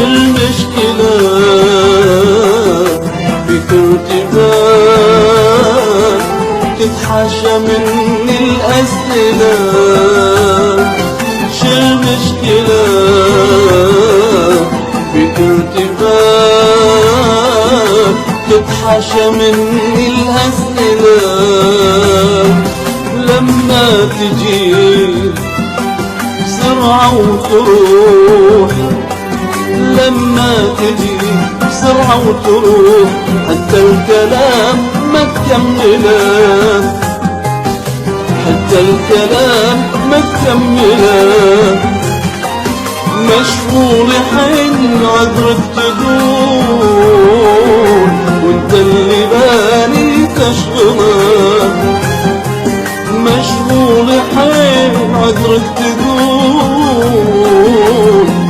المشكلة فيك ارتباك تتحاشى مني الأسئلة. شو المشكلة فيك ارتباك تتحاشى مني الأسئلة. لما تجي بسرعة وتروح، لما تجي بسرعة وتروح، حتى الكلام ما تكمله، حتى الكلام ما تكمله. مشغول حين عذرك تقول، وانت اللي بالي تشغله. مشغول حين عذرك تقول،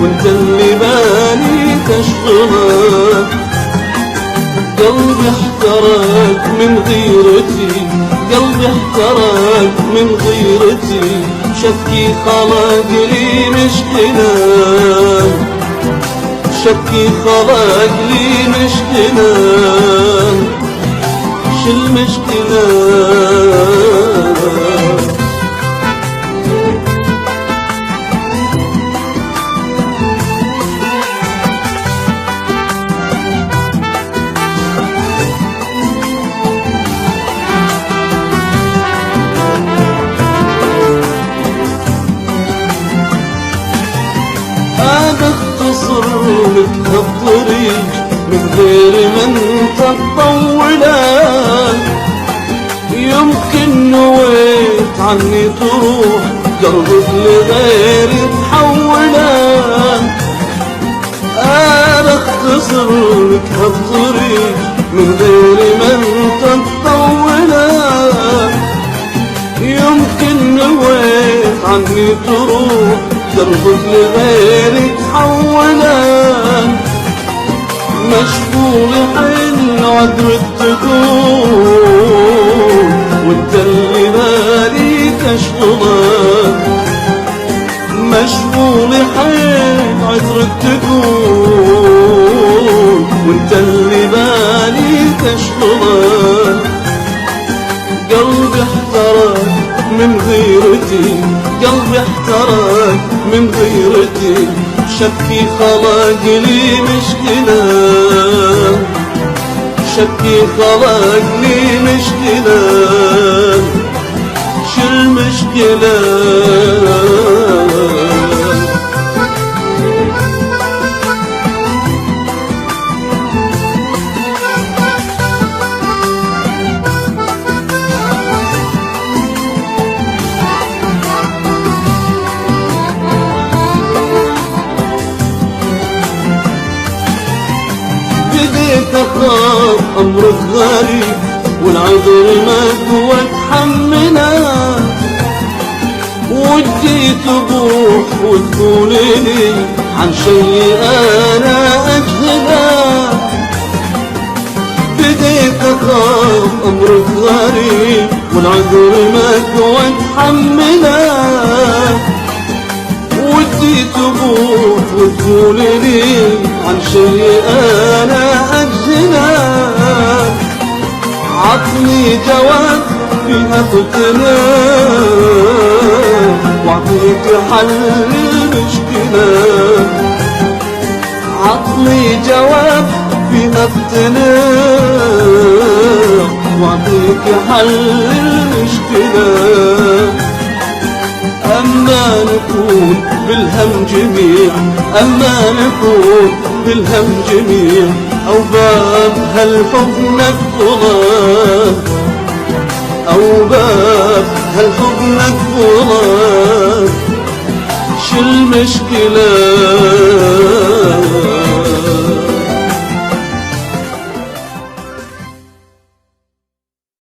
وانت اللي بالي تشغله. قلبي احترق من غيرتي، قلبي احترق من غيرتي. شكي خلق لي مشكلة، شكي خلق لي مشكلة. شو المشكلة؟ لك هالطريق من غير ما انت تطولان. يمكن نويت عني تروح، قلبك لغيري تحولان. انا اختصر لك هالطريق من غير ما انت تطولان. يمكن نويت عني تروح، قلبك لغيري تحولان. مشغول حين عذرك تقول، وانت اللي بالي تشغله. مشغول حين عذرك تقول، وانت اللي بالي تشغله. قلبي احترق من غيرتي، قلبي احترق من غيرتي. شكي خلق لي مشكلة، شكي خلق لي مشكلة. شو المشكلة؟ بديت اخاف امرك غريب، والعذر ما قوى اتحمله. وجيت تبوح وتقولي لي عن شي انا اجهله. بديت اخاف امرك غريب، والعذر ما قوى اتحمله. ودي تبوح وتقولي لي عن شي انا اجهله. عطني جواب فيها تقنع، واعطيك حل المشكلة. عطني جواب فيها تقنع، واعطيك حل المشكلة. أما نكون بالهم جميع، أما نكون بالهم جميع. أو باب هالحب نقفله، أو باب هالحب نقفله. شو المشكلة